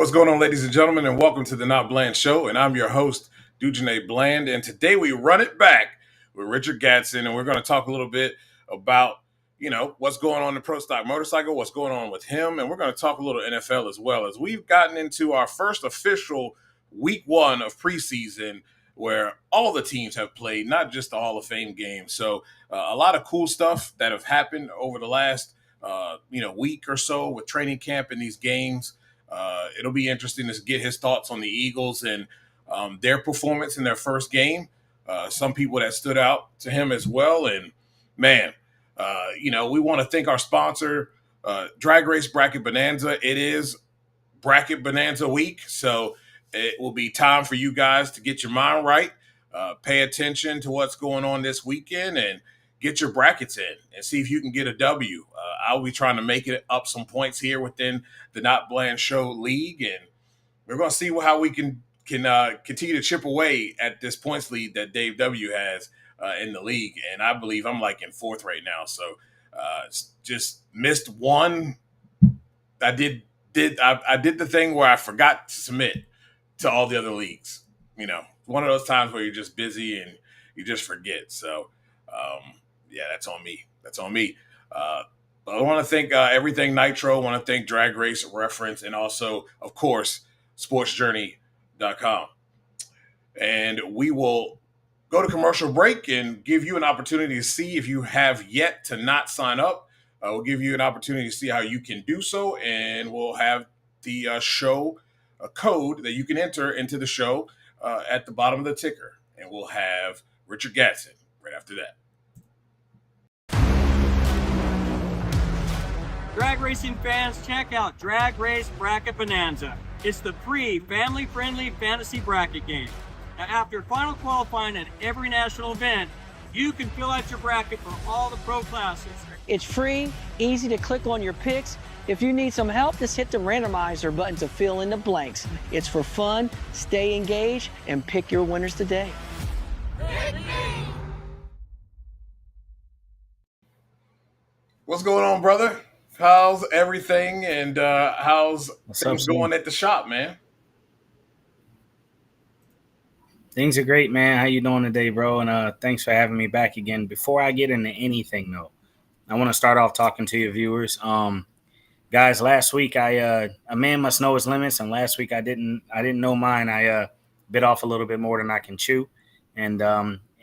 What's going on, ladies and gentlemen, and welcome to the NotBland Show. And I'm your host, Dujane Bland. And today we run it back with Richard Gadson, and we're going to talk a little bit about, what's going on in the pro stock motorcycle, what's going on with him, and we're going to talk a little NFL as well, as we've gotten into our first official week one of preseason where all the teams have played, not just the Hall of Fame game. So a lot of cool stuff that have happened over the last, week or so with training camp and these games. It'll be interesting to get his thoughts on the Eagles and their performance in their first game. Some people that stood out to him as well. And man, we want to thank our sponsor, Drag Race Bracket Bonanza. It is Bracket Bonanza week, so it will be time for you guys to get your mind right, pay attention to what's going on this weekend, and get your brackets in and see if you can get a W. I'll be trying to make it up some points here within the NotBland Show League, and we're going to see how we can continue to chip away at this points lead that Dave W has in the league. And I believe I'm like in fourth right now, so just missed one. I did the thing where I forgot to submit to all the other leagues. One of those times where you're just busy and you just forget. So. Yeah, that's on me. But I want to thank Everything Nitro. I want to thank Drag Race Reference and also, of course, sportsjourney.com. And we will go to commercial break and give you an opportunity to see if you have yet to not sign up. We'll give you an opportunity to see how you can do so, and we'll have the show code that you can enter into the show at the bottom of the ticker. And we'll have Richard Gadson right after that. Drag racing fans, check out Drag Race Bracket Bonanza. It's the free, family-friendly fantasy bracket game. Now, after final qualifying at every national event, you can fill out your bracket for all the pro classes. It's free, easy to click on your picks. If you need some help, just hit the randomizer button to fill in the blanks. It's for fun, stay engaged, and pick your winners today. What's going on, brother? How's everything, and how's things going at the shop, man? Things are great, man. How you doing today, bro? And thanks for having me back again. Before I get into anything, though, I want to start off talking to your viewers. Guys, last week a man must know his limits, and last week I didn't know mine. I bit off a little bit more than I can chew, and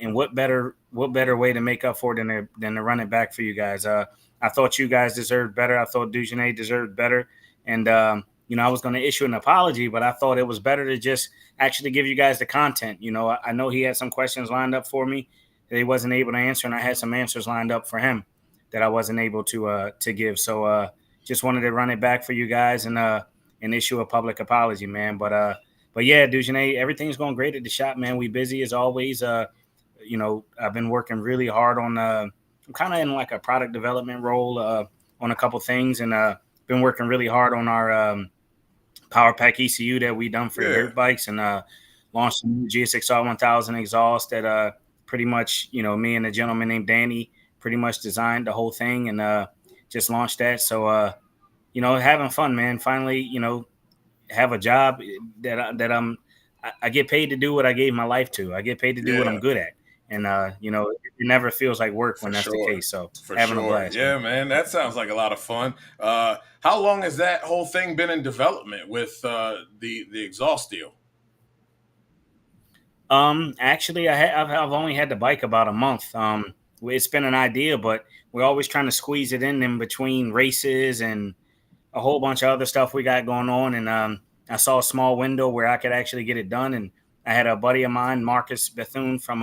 what better way to make up for it than to run it back for you guys? I thought you guys deserved better. I thought Dujane deserved better. And, I was going to issue an apology, but I thought it was better to just actually give you guys the content. I know he had some questions lined up for me that he wasn't able to answer, and I had some answers lined up for him that I wasn't able to give. So just wanted to run it back for you guys and issue a public apology, man. But yeah, Dujane, everything's going great at the shop, man. We busy as always. I've been working really hard on I'm kind of in like a product development role on a couple things, and been working really hard on our Power Pack ECU that we done for dirt bikes, and launched a new GSXR 1000 exhaust that pretty much, me and a gentleman named Danny pretty much designed the whole thing, and just launched that. So, having fun, man. Finally, have a job that I get paid to do what I gave my life to. I get paid to do what I'm good at. And, it never feels like work when that's the case. So having a blast. Yeah, man, that sounds like a lot of fun. How long has that whole thing been in development with the exhaust deal? Actually, I've only had the bike about a month. It's been an idea, but we're always trying to squeeze it in between races and a whole bunch of other stuff we got going on. And I saw a small window where I could actually get it done. And I had a buddy of mine, Marcus Bethune from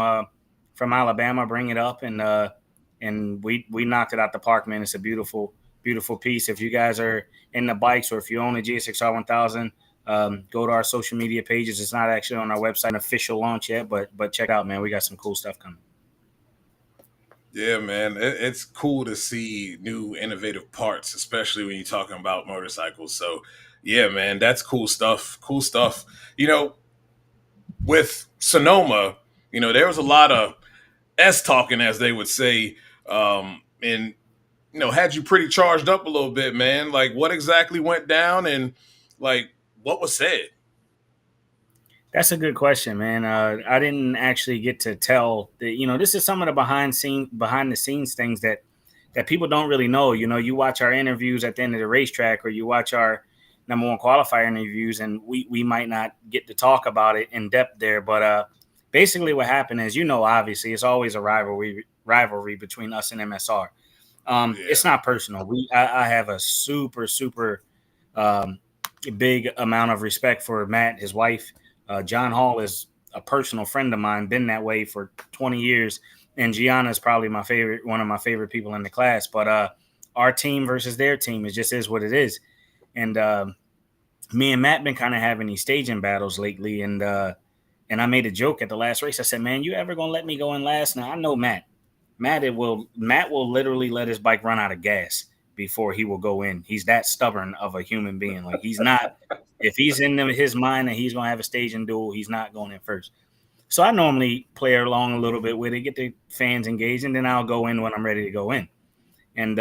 Alabama, bring it up, and we knocked it out the park, man. It's a beautiful, beautiful piece. If you guys are in the bikes, or if you own a GSXR 1000, go to our social media pages. It's not actually on our website, an official launch yet, but check it out, man. We got some cool stuff coming. Yeah, man, it's cool to see new innovative parts, especially when you're talking about motorcycles. So, yeah, man, that's cool stuff. Cool stuff. With Sonoma, there was a lot of S-talking, as they would say, and had you pretty charged up a little bit, man. Like, what exactly went down, and like, what was said? That's a good question, man. I didn't actually get to tell that. This is some of the behind the scenes things that people don't really know. You watch our interviews at the end of the racetrack, or you watch our number one qualifier interviews, and we might not get to talk about it in depth there. But basically, what happened is, obviously, it's always a rivalry between us and MSR. It's not personal. I have a super big amount of respect for Matt, his wife. John Hall is a personal friend of mine, been that way for 20 years. And Gianna is probably one of my favorite people in the class. But our team versus their team, is what it is. And me and Matt been kind of having these staging battles lately. And I made a joke at the last race. I said, man, you ever going to let me go in last? Now, I know Matt. Matt will literally let his bike run out of gas before he will go in. He's that stubborn of a human being. Like, he's not – if he's in his mind that he's going to have a staging duel, he's not going in first. So I normally play along a little bit with it, get the fans engaged, and then I'll go in when I'm ready to go in. And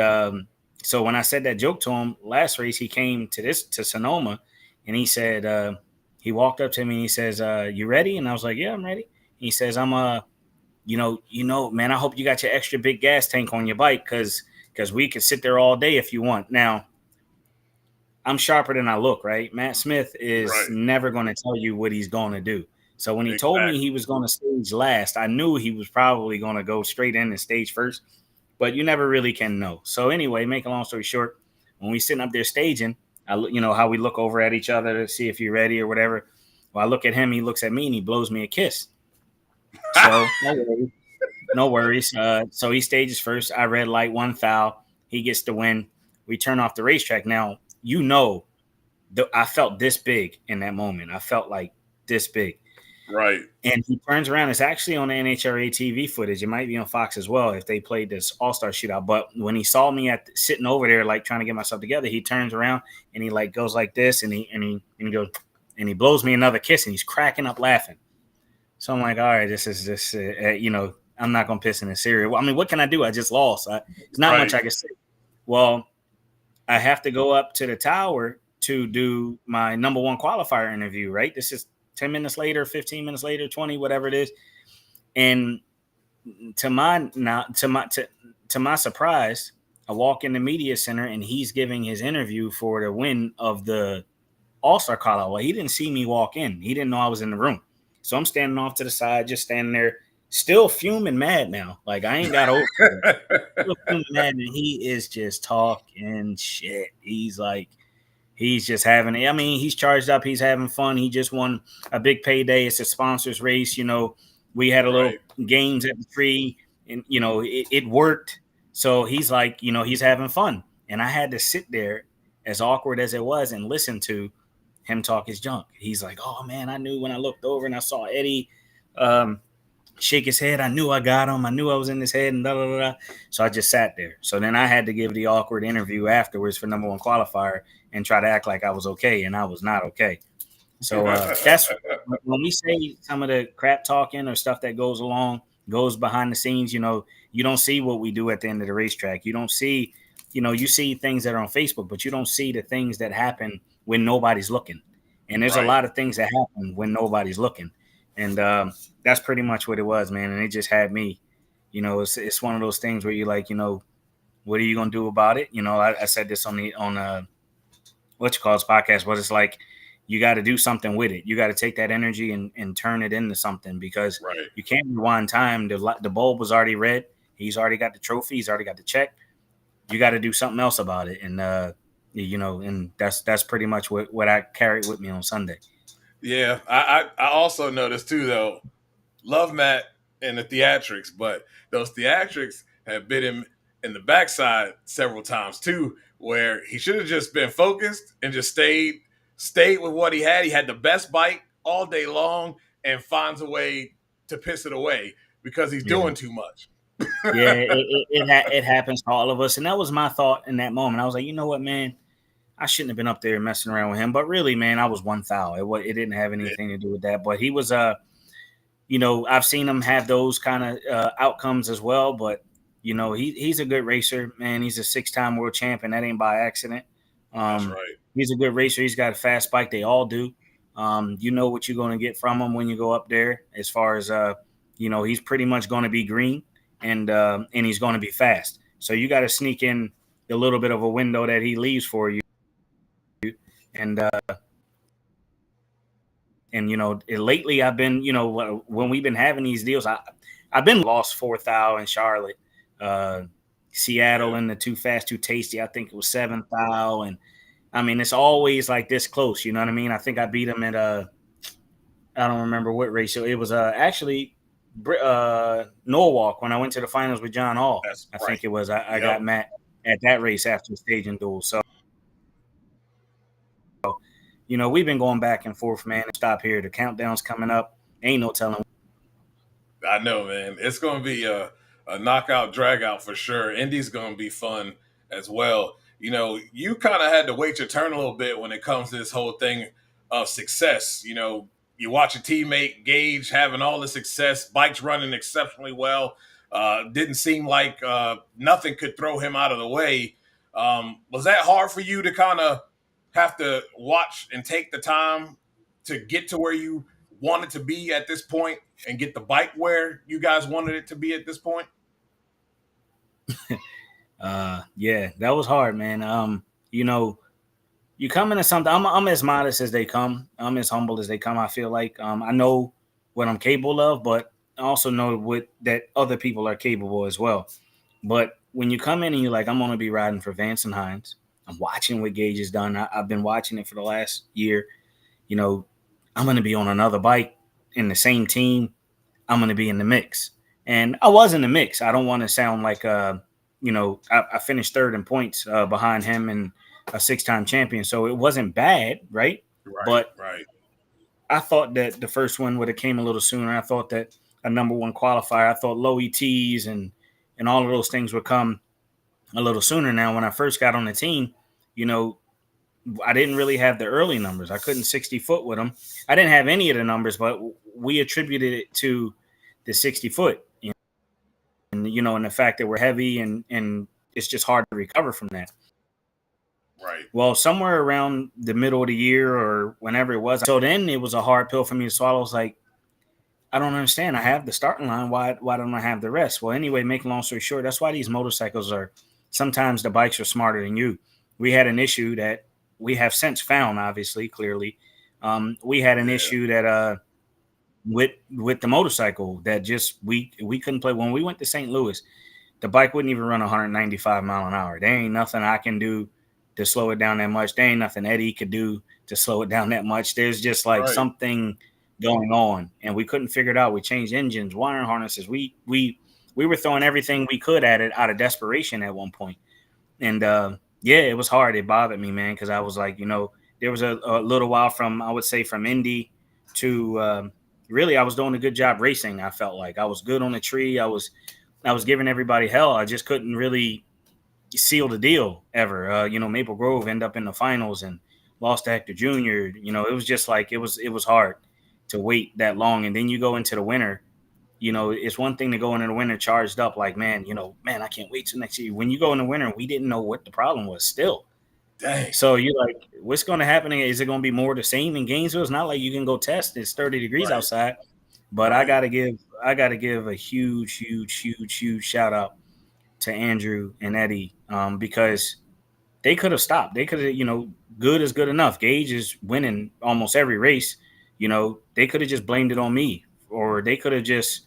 so when I said that joke to him last race, he came to Sonoma, and he said he walked up to me and he says, "You ready?" And I was like, "Yeah, I'm ready." He says, "I'm man, I hope you got your extra big gas tank on your bike because we can sit there all day if you want." Now, I'm sharper than I look, right? Matt Smith is never going to tell you what he's going to do. So when he told me he was going to stage last, I knew he was probably going to go straight in and stage first, but you never really can know. So anyway, make a long story short, when we sitting up there staging, how we look over at each other to see if you're ready or whatever. Well, I look at him, he looks at me, and he blows me a kiss. So no worries. So he stages first. I red light, one foul. He gets the win. We turn off the racetrack. Now, I felt this big in that moment. I felt like this big. Right. And he turns around. It's actually on the NHRA TV footage. It might be on Fox as well if they played this All-Star shootout. But when he saw me sitting over there, like trying to get myself together, he turns around and he like goes like this, and he goes and he blows me another kiss, and he's cracking up laughing. So I'm like, all right, this is just I'm not gonna piss in the cereal. I mean, what can I do? I just lost. There's not much I can say. Well, I have to go up to the tower to do my number one qualifier interview, right? This is 10 minutes later, 15 minutes later, 20, whatever it is. And to my surprise, I walk in the media center and he's giving his interview for the win of the All-Star call-out. Well, he didn't see me walk in. He didn't know I was in the room. So I'm standing off to the side, just standing there, still fuming mad now. Like, I ain't got over it. Still fuming mad, and he is just talking shit. He's just having it. I mean, he's charged up. He's having fun. He just won a big payday. It's a sponsors race. We had a little games at the tree, and, it worked. So he's like, he's having fun. And I had to sit there, as awkward as it was, and listen to him talk his junk. He's like, "Oh, man, I knew when I looked over and I saw Eddie shake his head. I knew I got him. I knew I was in his head and da da da." So I just sat there. So then I had to give the awkward interview afterwards for number one qualifier and try to act like I was okay, and I was not okay. So that's when we say some of the crap talking or stuff that goes behind the scenes. You don't see what we do at the end of the racetrack. You don't see, you see things that are on Facebook, but you don't see the things that happen when nobody's looking. And there's a lot of things that happen when nobody's looking. And that's pretty much what it was, man. And it just had me, it's one of those things where you're like, what are you going to do about it? I said this on podcast, but it's like, you got to do something with it. You got to take that energy and turn it into something, because you can't rewind time. The bulb was already red. He's already got the trophy. He's already got the check. You got to do something else about it. And, and that's pretty much what I carried with me on Sunday. Yeah. I also noticed too, though, love Matt and the theatrics, but those theatrics have bit him in the backside several times too, where he should have just been focused and just stayed with what he had. He had the best bike all day long and finds a way to piss it away because he's doing too much. It happens to all of us. And that was my thought in that moment. I was like, you know what, man, I shouldn't have been up there messing around with him. But really, man, I was one foul. It didn't have anything to do with that. But he was, I've seen him have those kind of outcomes as well. But, he's a good racer, man. He's a 6-time world champion. That ain't by accident. That's right. He's a good racer. He's got a fast bike. They all do. You know what you're going to get from him when you go up there. As far as he's pretty much going to be green, and he's going to be fast. So you got to sneak in a little bit of a window that he leaves for you. And lately I've been, when we've been having these deals, I've been lost 4,000 in Charlotte, Seattle in the Too Fast, Too Tasty. I think it was 7,000. And I mean, it's always like this close. You know what I mean? I think I beat him at I don't remember what race. It was actually Norwalk when I went to the finals with John Hall. I think it was. I got Matt at that race after the staging duel. So, we've been going back and forth, man. Stop here. The countdown's coming up. Ain't no telling. I know, man. It's going to be a knockout, drag out for sure. Indy's going to be fun as well. You kind of had to wait your turn a little bit when it comes to this whole thing of success. You watch a teammate, Gage, having all the success, bikes running exceptionally well. Didn't seem like nothing could throw him out of the way. Was that hard for you to kind of have to watch and take the time to get to where you wanted to be at this point and get the bike where you guys wanted it to be at this point? Yeah, that was hard, man. You come into something. I'm as modest as they come. I'm as humble as they come. I feel like I know what I'm capable of, but I also know that other people are capable as well. But when you come in and you're like, I'm going to be riding for Vance and Hines. I'm watching what Gage has done. I've been watching it for the last year. I'm going to be on another bike in the same team. I'm going to be in the mix. And I was in the mix. I don't want to sound like, I finished third in points behind him and a 6-time champion. So it wasn't bad, right? But I thought that the first one would have came a little sooner. I thought that a number one qualifier, I thought low ETs and all of those things would come a little sooner. Now, when I first got on the team, I didn't really have the early numbers. I couldn't 60 foot with them. I didn't have any of the numbers, but we attributed it to the 60 foot, and the fact that we're heavy and it's just hard to recover from that. Right. Well, somewhere around the middle of the year or whenever it was, so then it was a hard pill for me to swallow. I was like, I don't understand. I have the starting line. Why don't I have the rest? Well, anyway, make a long story short, that's why these motorcycles sometimes the bikes are smarter than you. We had an issue that we have since found, obviously, clearly. We had an issue that with the motorcycle that just we couldn't play. When we went to St. Louis, the bike wouldn't even run 195 mile an hour. There ain't nothing I can do to slow it down that much. There ain't nothing Eddie could do to slow it down that much. There's just like something going on, and we couldn't figure it out. We changed engines, wiring harnesses. We were throwing everything we could at it out of desperation at one point. And it was hard. It bothered me, man, because I was like, there was a little while from Indy to really I was doing a good job racing. I felt like I was good on the tree. I was giving everybody hell. I just couldn't really seal the deal ever. Maple Grove ended up in the finals and lost to Hector Jr. It was just like it was hard to wait that long. And then you go into the winter. It's one thing to go into the winter charged up like, man, I can't wait till next year. When you go in the winter, we didn't know what the problem was still. Dang. So you're like, what's going to happen? Is it going to be more the same in Gainesville? It's not like you can go test. It's 30 degrees outside. But I got to give a huge shout out to Andrew and Eddie because they could have stopped. They could have, good is good enough. Gage is winning almost every race. They could have just blamed it on me, or they could have just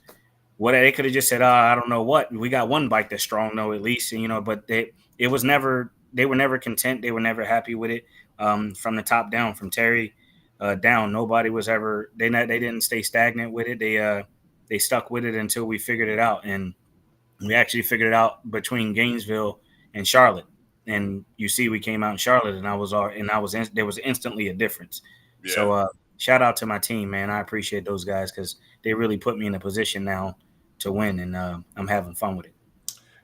said, I don't know what. We got one bike that's strong, though, at least, but they were never content. They were never happy with it. From the top down, from Terry down, nobody was ever, they didn't stay stagnant with it. They stuck with it until we figured it out. And we actually figured it out between Gainesville and Charlotte. And you see, we came out in Charlotte, and there was instantly a difference. Yeah. So shout out to my team, man. I appreciate those guys because they really put me in a position now to win, and I'm having fun with it.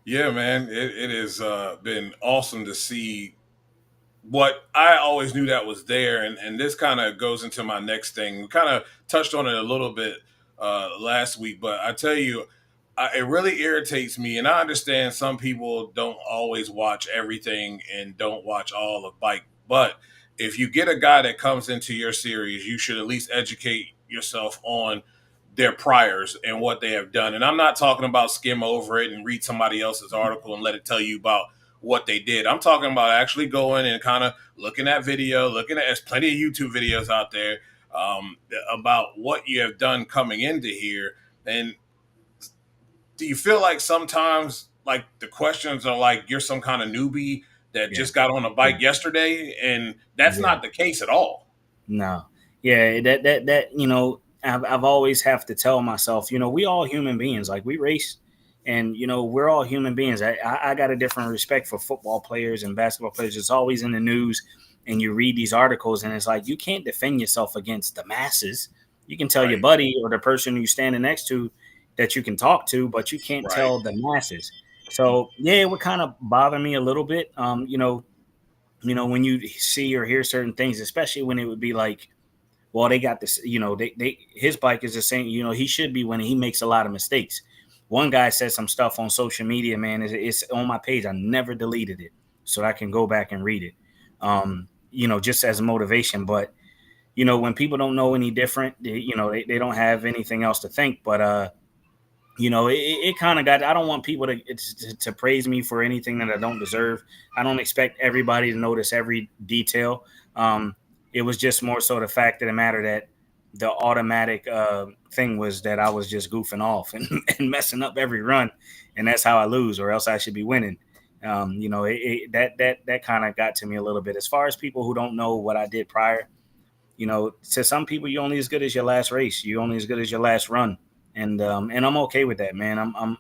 Yeah, man, it has been awesome to see what I always knew that was there, and this kind of goes into my next thing. We kind of touched on it a little bit last week, but I tell you, it really irritates me, and I understand some people don't always watch everything and don't watch all of bike, but if you get a guy that comes into your series, you should at least educate yourself on their priors and what they have done. And I'm not talking about skim over it and read somebody else's article and let it tell you about what they did. I'm talking about actually going and kind of looking at video, there's plenty of YouTube videos out there about what you have done coming into here. And do you feel like sometimes like the questions are like you're some kind of newbie that just got on a bike yesterday, and that's not the case at all? No. Yeah, that I've always have to tell myself, we all human beings. Like, we race, and we're all human beings. I got a different respect for football players and basketball players. It's always in the news, and you read these articles, and it's like you can't defend yourself against the masses. You can tell your buddy or the person you're standing next to that you can talk to, but you can't tell the masses. So yeah, it would kind of bother me a little bit. When you see or hear certain things, especially when it would be like, well, they got this, his bike is the same, he should be when he makes a lot of mistakes. One guy said some stuff on social media, man, it's on my page. I never deleted it so I can go back and read it, just as a motivation. But, when people don't know any different, they don't have anything else to think. But, it kind of I don't want people to praise me for anything that I don't deserve. I don't expect everybody to notice every detail. It was just more so the fact of the matter that the automatic thing was that I was just goofing off and messing up every run, and that's how I lose, or else I should be winning. That kind of got to me a little bit. As far as people who don't know what I did prior, to some people, you're only as good as your last race. You're only as good as your last run. And I'm okay with that, man. I'm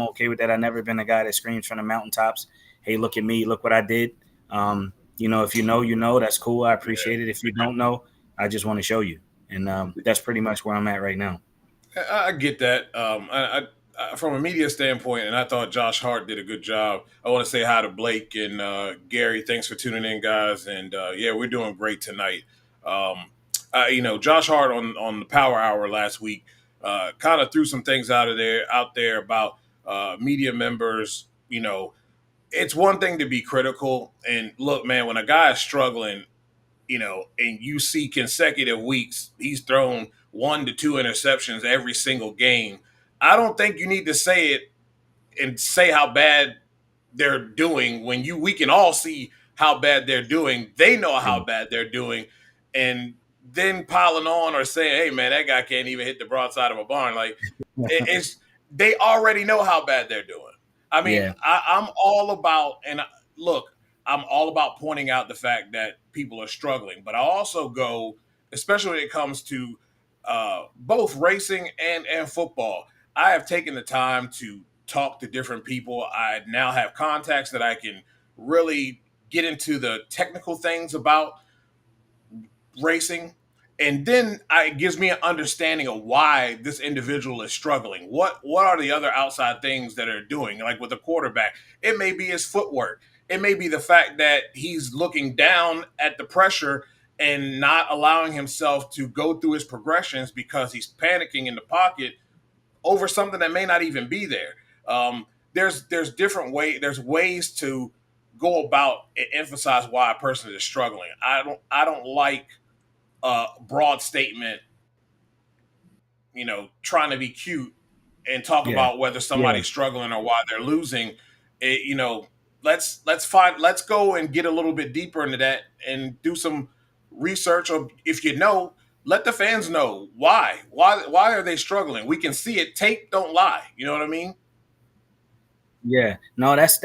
okay with that. I've never been a guy that screams from the mountaintops, "Hey, look at me, look what I did." If you know, that's cool. I appreciate it. If you don't know, I just want to show you. And that's pretty much where I'm at right now. I get that. I from a media standpoint, and I thought Josh Hart did a good job. I want to say hi to Blake and Gary. Thanks for tuning in, guys. And we're doing great tonight. Josh Hart on the Power Hour last week kind of threw some things out there about media members. It's one thing to be critical. And look, man, when a guy is struggling, and you see consecutive weeks, he's thrown 1 to 2 interceptions every single game. I don't think you need to say it and say how bad they're doing when we can all see how bad they're doing. They know how bad they're doing. And then piling on or saying, "Hey, man, that guy can't even hit the broadside of a barn." Like, they already know how bad they're doing. I mean, I'm all about, I'm all about pointing out the fact that people are struggling, but I also go, especially when it comes to both racing and football, I have taken the time to talk to different people. I now have contacts that I can really get into the technical things about racing. And then it gives me an understanding of why this individual is struggling. What are the other outside things that are doing? Like with a quarterback, it may be his footwork. It may be the fact that he's looking down at the pressure and not allowing himself to go through his progressions because he's panicking in the pocket over something that may not even be there. There's different ways. There's ways to go about and emphasize why a person is struggling. I don't like a broad statement, trying to be cute and talk about whether somebody's struggling or why they're losing. Let's go and get a little bit deeper into that and do some research, or if let the fans know why are they struggling. We can see it. Tape don't lie. You know what I mean? Yeah, no, that's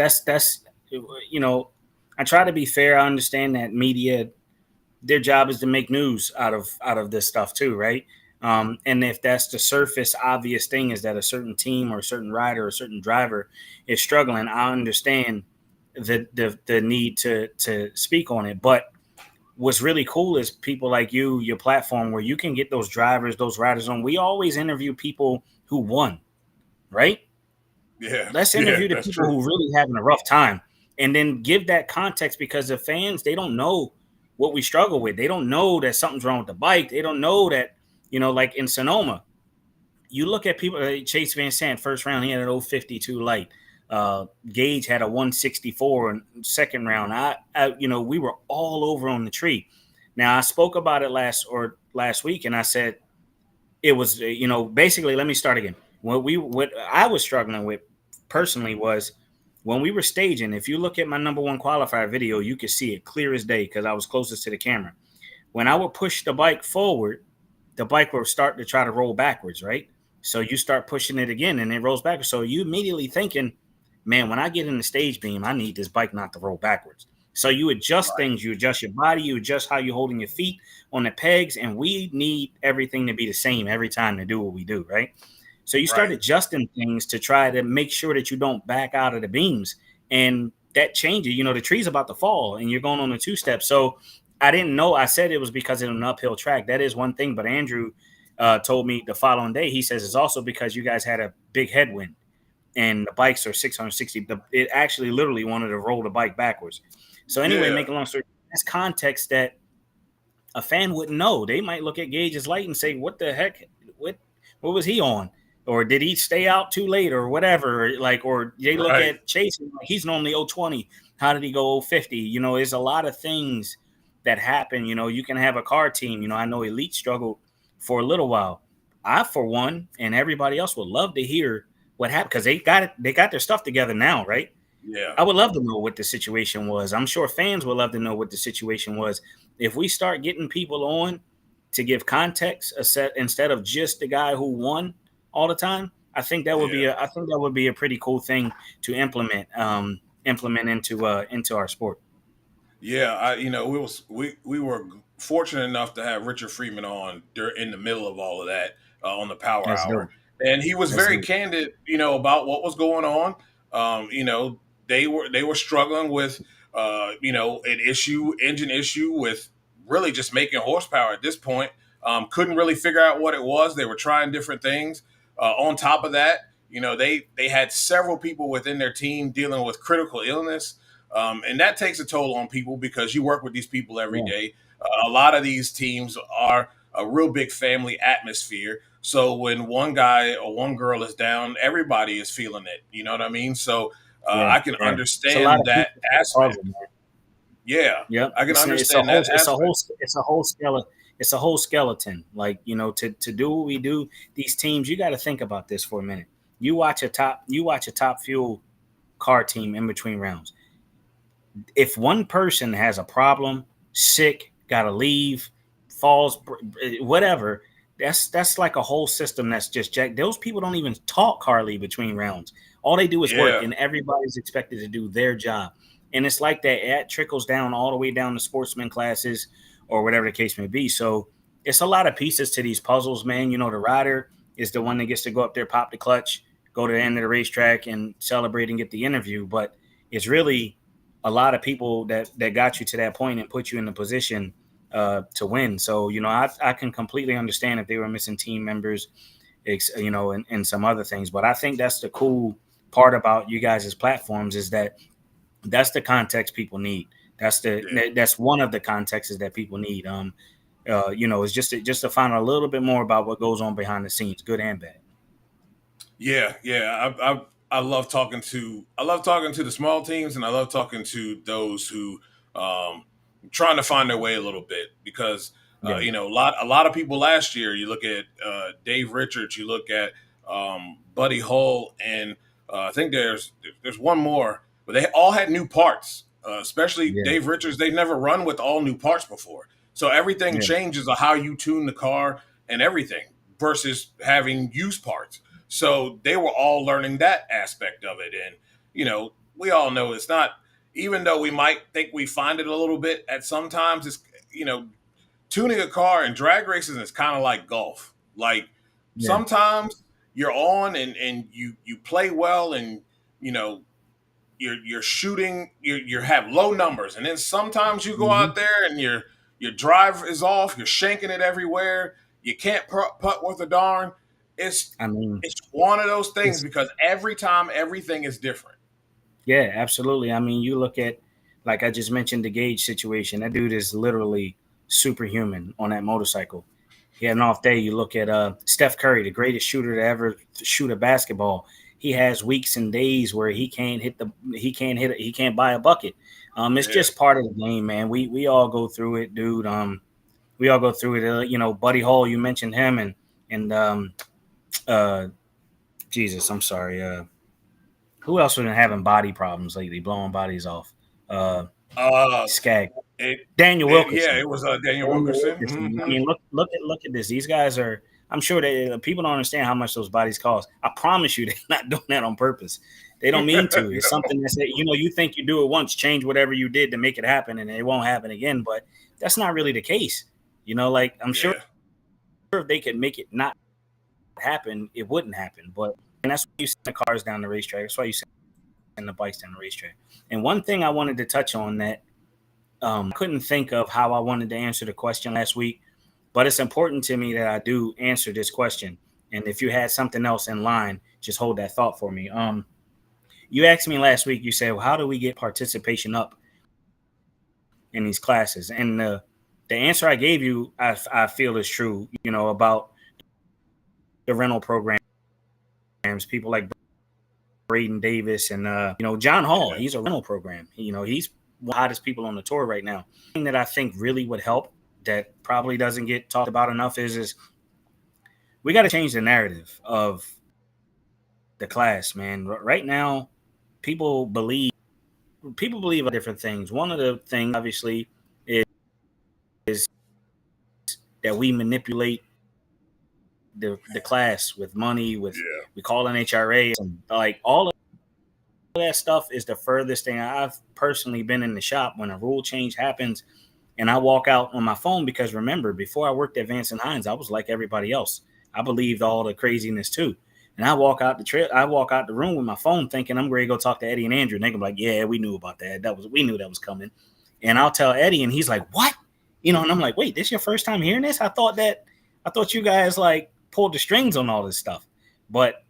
I try to be fair. I understand that media, their job is to make news out of this stuff too, right? And if that's the surface obvious thing, is that a certain team or a certain rider or a certain driver is struggling, I understand the need to speak on it. But what's really cool is people like your platform, where you can get those drivers, those riders on. We always interview people who won, right? Yeah. Let's interview the people who really having a rough time, and then give that context, because the fans, they don't know what we struggle with. They don't know that something's wrong with the bike. They don't know that, like in Sonoma, you look at people, Chase Van Sant, first round, he had an 052 light. Gage had a 164 in second round. We were all over on the tree. Now I spoke about it last week, and I said it was, basically. Let me start again. What I was struggling with personally was when we were staging. If you look at my number one qualifier video, you could see it clear as day because I was closest to the camera. When I would push the bike forward, the bike will start to try to roll backwards, right? So you start pushing it again, and it rolls backwards. So you immediately thinking, man, when I get in the stage beam, I need this bike not to roll backwards. So you adjust things, you adjust your body, you adjust how you're holding your feet on the pegs, and we need everything to be the same every time to do what we do, right? So you start adjusting things to try to make sure that you don't back out of the beams, and that changes. The tree's about to fall, and you're going on a two-step. So I didn't know. I said it was because it's an uphill track. That is one thing, but Andrew told me the following day, he says it's also because you guys had a big headwind and the bikes are 660. It actually literally wanted to roll the bike backwards. So anyway, make a long story, that's context that a fan wouldn't know. They might look at Gage's light and say, what the heck? What was he on? Or did he stay out too late or whatever? Or they look at Chase, like he's normally 020. How did he go 050? There's a lot of things that happen. You can have a car team. I know Elite struggled for a little while. I, for one, and everybody else would love to hear what happened because they got their stuff together now, right? Yeah. I would love to know what the situation was. I'm sure fans would love to know what the situation was. If we start getting people on to give context instead of just the guy who won all the time, I think that would be a pretty cool thing to implement into our sport. Yeah, we were fortunate enough to have Richard Freeman on in the middle of all of that on the Power That's Hour, dope. and he was very candid, about what was going on. They were struggling with, an engine issue with really just making horsepower at this point. Couldn't really figure out what it was. They were trying different things. On top of that, they had several people within their team dealing with critical illness. And that takes a toll on people because you work with these people every day. A lot of these teams are a real big family atmosphere. So when one guy or one girl is down, everybody is feeling it. You know what I mean? So I can understand that aspect. Yeah, yep. I can understand that aspect. It's a whole skeleton. Like, to do what we do, these teams, you got to think about this for a minute. You watch a top fuel car team in between rounds. If one person has a problem, sick, got to leave, falls, whatever, that's like a whole system that's just jacked. Those people don't even talk hardly between rounds. All they do is work, and everybody's expected to do their job. And it's like that. It trickles down all the way down to sportsman classes or whatever the case may be. So it's a lot of pieces to these puzzles, man. The rider is the one that gets to go up there, pop the clutch, go to the end of the racetrack and celebrate and get the interview. But it's really a lot of people that got you to that point and put you in the position to win. So, I can completely understand if they were missing team members, and some other things. But I think that's the cool part about you guys' platforms is that's the context people need. That's one of the contexts that people need. It's just to find out a little bit more about what goes on behind the scenes, good and bad. Yeah. I love talking to the small teams, and I love talking to those who trying to find their way a little bit because a lot of people last year. You look at Dave Richards, you look at Buddy Hull, and I think there's one more, but they all had new parts. Especially Dave Richards, they've never run with all new parts before, so everything changes on how you tune the car and everything versus having used parts. So they were all learning that aspect of it. And, we all know it's not, even though we might think we find it a little bit at sometimes, it's, tuning a car in drag races is kind of like golf. Like sometimes you're on and you play well and, you're shooting, you have low numbers. And then sometimes you go out there and your drive is off, you're shanking it everywhere. You can't putt worth a darn. It's one of those things because every time everything is different. Yeah, absolutely. I mean, you look at, like I just mentioned, the Gage situation. That dude is literally superhuman on that motorcycle. He had an off day. You look at Steph Curry, the greatest shooter to ever shoot a basketball. he has weeks and days where he can't buy a bucket. It's Yeah. just part of the game, man. We all go through it, dude. We all go through it. Buddy Hall, you mentioned him, and uh, Jesus, I'm sorry. Who else has been having body problems lately, blowing bodies off? Uh, Skag. it, Daniel yeah, Wilkerson. it was Daniel Wilkerson. I mean, look at this. These guys are. I'm sure that people don't understand how much those bodies cost. I promise you, they're not doing that on purpose. They don't mean to. It's something that's you think you do it once, change whatever you did to make it happen, and it won't happen again. But that's not really the case. Like I'm sure if they could make it not happen, it wouldn't happen. And that's why you send the cars down the racetrack. That's why you send the bikes down the racetrack. And one thing I wanted to touch on that I couldn't think of how I wanted to answer the question last week, but it's important to me that I do answer this question. And if you had something else in line, just hold that thought for me. You asked me last week, you said, well, how do we get participation up in these classes? And the answer I gave you, I feel is true, about the rental programs, people like Braden Davis and, John Hall. He's a rental program. He's one of the hottest people on the tour right now. The thing that I think really would help that probably doesn't get talked about enough is we got to change the narrative of the class, man. Right now, people believe different things. One of the things, obviously, is that we manipulate the class with money, we call an HRA, and like all of that stuff is the furthest thing. I've personally been in the shop when a rule change happens and I walk out on my phone, because remember, before I worked at Vance and Hines, I was like everybody else. I believed all the craziness too. And I walk out the room with my phone thinking I'm ready to go talk to Eddie and Andrew. And they're like, yeah, we knew about that. We knew that was coming. And I'll tell Eddie and he's like, what? And I'm like, wait, this your first time hearing this? I thought you guys like pulled the strings on all this stuff. But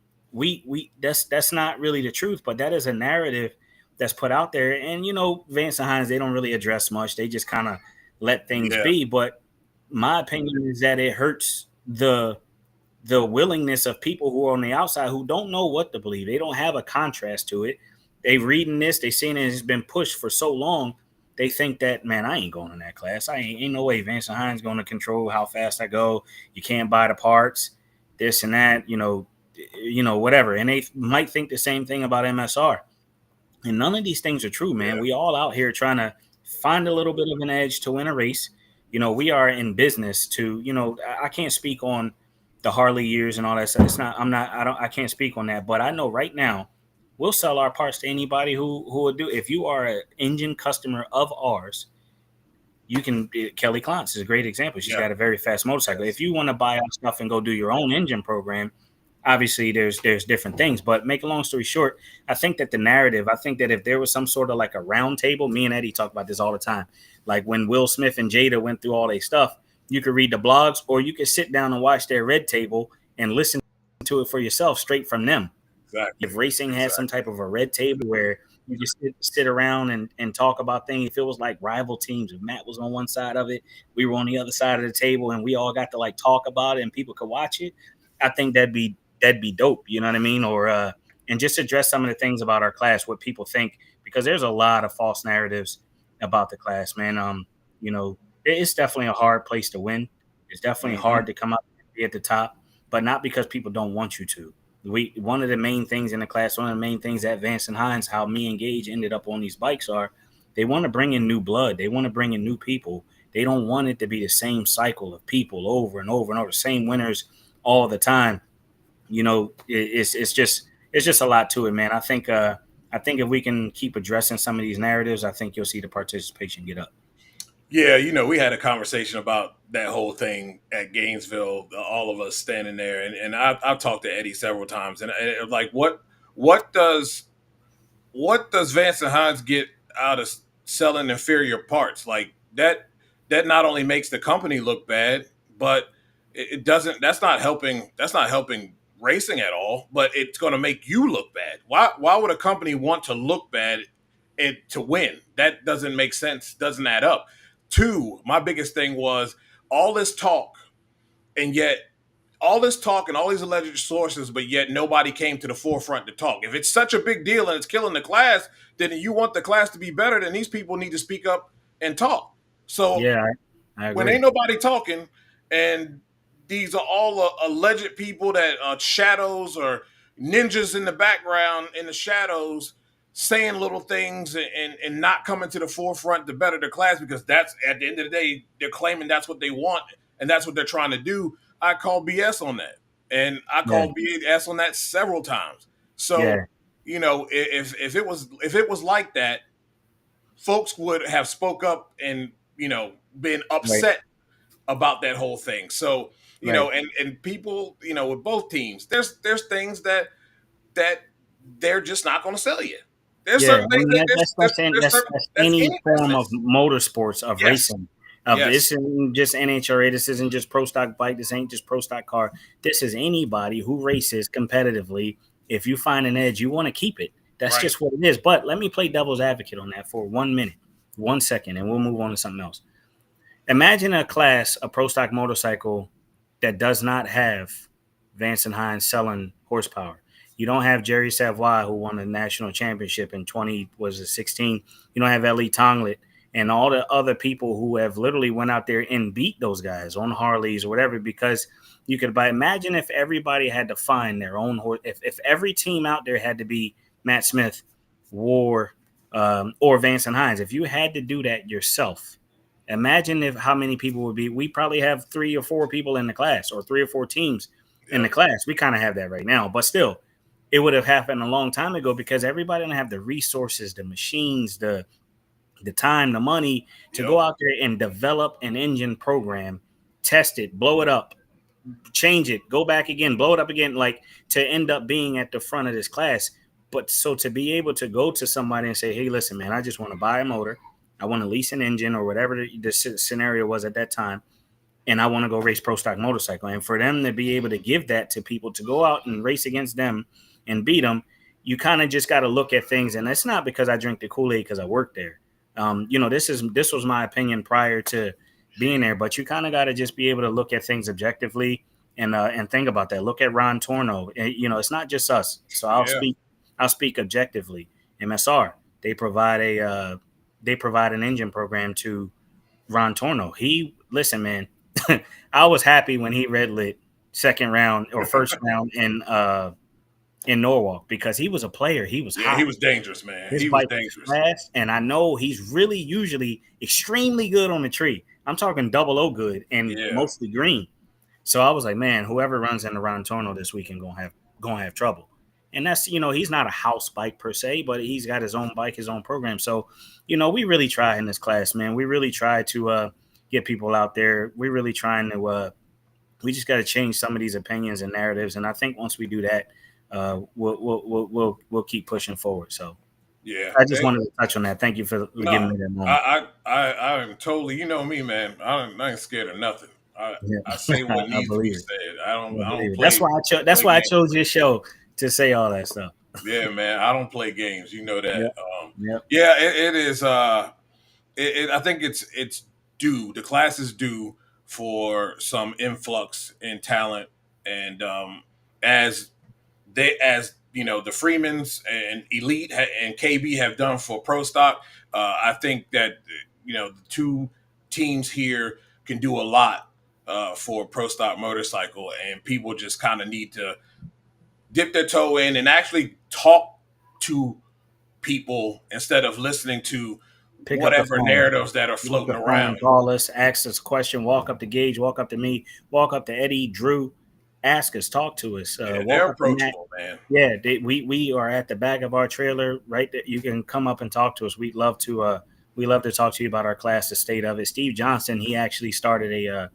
that's not really the truth, but that is a narrative that's put out there. And Vance and Hines, they don't really address much. They just kind of let things be. But my opinion is that it hurts the willingness of people who are on the outside who don't know what to believe. They don't have a contrast to it. They reading this, they seen it has been pushed for so long. They think that, man, I ain't going in that class. I ain't no way Vance and Hines going to control how fast I go. You can't buy the parts, this and that, whatever. And they might think the same thing about MSR. And none of these things are true, man. We all out here trying to find a little bit of an edge to win a race. We are in business to, I can't speak on the Harley years and all that stuff. I can't speak on that. But I know right now we'll sell our parts to anybody who would do. If you are an engine customer of ours, you can. Kelly Klontz is a great example. She's got a very fast motorcycle. If you want to buy our stuff and go do your own engine program, obviously there's different things. But make a long story short, I think that the narrative, I think that if there was some sort of like a round table, me and Eddie talk about this all the time. Like when Will Smith and Jada went through all their stuff, you could read the blogs or you could sit down and watch their red table and listen to it for yourself straight from them. Exactly. If racing had some type of a red table where you just sit around and talk about things, if it was like rival teams, if Matt was on one side of it, we were on the other side of the table and we all got to like talk about it and people could watch it, I think that'd be dope. You know what I mean? Or and just address some of the things about our class, what people think, because there's a lot of false narratives about the class, man. It's definitely a hard place to win. It's definitely hard to come up and be at the top, but not because people don't want you to. One of the main things in the class, one of the main things at Vance and Hines, how me and Gage ended up on these bikes are they want to bring in new blood. They want to bring in new people. They don't want it to be the same cycle of people over and over and over, same winners all the time. It's just a lot to it, man. I think if we can keep addressing some of these narratives, I think you'll see the participation get up. Yeah, we had a conversation about that whole thing at Gainesville, all of us standing there, and I've talked to Eddie several times, and like, what does Vance and Hines get out of selling inferior parts? Like that not only makes the company look bad, but it doesn't. That's not helping racing at all. But it's going to make you look bad. Why would a company want to look bad and to win? That doesn't make sense. Doesn't add up. Two, my biggest thing was all this talk, and yet all this talk and all these alleged sources, but yet nobody came to the forefront to talk. If it's such a big deal and it's killing the class, then you want the class to be better, then these people need to speak up and talk. So Yeah, I when agree. ain't nobody talking, and these are all alleged people that are shadows or ninjas in the background in the shadows saying little things and not coming to the forefront to better the class, because that's, at the end of the day, they're claiming that's what they want and that's what they're trying to do. I call BS on that. And I Yeah, called BS on that several times. So, yeah, if it was like that, folks would have spoke up and, been right, upset about that whole thing. So, right. and people, with both teams, there's things that they're just not going to sell you. There's Yeah, certain I things mean that that's certain that's that's any any form of business. motorsports of Yes. racing. Of Yes. this isn't just NHRA. This isn't just pro stock bike. This ain't just pro stock car. This is anybody who races competitively. If you find an edge, you want to keep it. That's Right. just what it is. But let me play devil's advocate on that for 1 minute, 1 second, and we'll move on to something else. Imagine a class, a pro stock motorcycle that does not have Vance and Hines selling horsepower. You don't have Jerry Savoy, who won the national championship in 2016. You don't have Ellie Tonglet and all the other people who have literally went out there and beat those guys on Harleys or whatever, because you could buy. Imagine if everybody had to find their own horse. If every team out there had to be Matt Smith, War, or Vance and Hines. If you had to do that yourself, imagine if how many people would be. We probably have 3 or 4 people in the class, or 3 or 4 teams in the Yep. class. We kind of have that right now, but still, it would have happened a long time ago because everybody don't have the resources, the machines, the time, the money to go Yep. out there and develop an engine program, test it, blow it up, change it, go back again, blow it up again, like to end up being at the front of this class. But so to be able to go to somebody and say, hey, listen, man, I just want to buy a motor. I want to lease an engine or whatever the scenario was at that time. And I want to go race pro stock motorcycle. And for them to be able to give that to people to go out and race against them and beat them, you kind of just got to look at things. And it's not because I drink the Kool-Aid because I work there. This was my opinion prior to being there, but you kind of got to just be able to look at things objectively and think about that. Look at Ron Torno. It's not just us. So Yeah. I'll speak objectively. MSR, they provide an engine program to Ron Torno. Listen, man. I was happy when he red lit second round or first round in Norwalk because he was a player. He was Yeah, he hot. was dangerous, man. His He was bike was dangerous. fast, and I know he's really usually extremely good on the tree. I'm talking double O good and Yeah. mostly green. So I was like, man, whoever runs into Ron Torno this weekend gonna have trouble. And that's he's not a house bike per se, but he's got his own bike, his own program. So, we really try in this class, man. We really try to get people out there. We're really trying to we just got to change some of these opinions and narratives. And I think once we do that, we'll keep pushing forward. So Yeah. I just wanted to touch on that. Thank you for giving No, me that moment. I am totally. You know me, man. I ain't scared of nothing. Yeah. I say what I needs to be believe it. said. I I don't believe it. play That's play why I games. chose this show to say all that stuff. Yeah, man. I don't play games. You know that. Yep. Yep. Yeah, it is. I think it's due. The class is due for some influx in talent, and as the Freemans and Elite and KB have done for Pro Stock, I think that the two teams here can do a lot for Pro Stock motorcycle, and people just kind of need to dip their toe in and actually talk to people instead of listening to Pick up the whatever phone. narratives that are Pick up floating the phone. around. Call us. Ask us a question. Walk up to Gage. Walk up to me. Walk up to Eddie. Drew. Ask us. Talk to us. Yeah, Walk they're up to Matt. approachable, man. Yeah, we are at the back of our trailer right there. You can come up and talk to us. We love to talk to you about our class, the state of it. Steve Johnson, he actually started a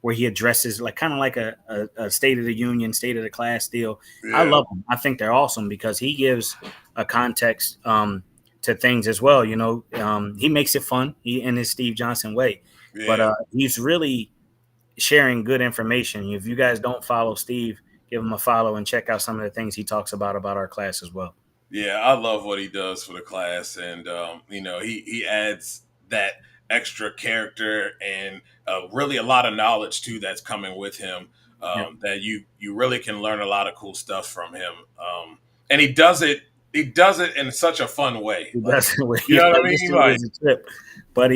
where he addresses like kind of like a state of the union, state of the class deal. I Yeah, love them. I think they're awesome because he gives a context to things as well. He makes it fun in his Steve Johnson way, but yeah, he's really sharing good information. If you guys don't follow Steve, give him a follow and check out some of the things he talks about our class as well. yeah. I love what he does for the class, and he adds that extra character and really a lot of knowledge too that's coming with him. that you really can learn a lot of cool stuff from him. And he does it in such a fun way. He Like, does. you know what I This mean? dude Like, is a trip, but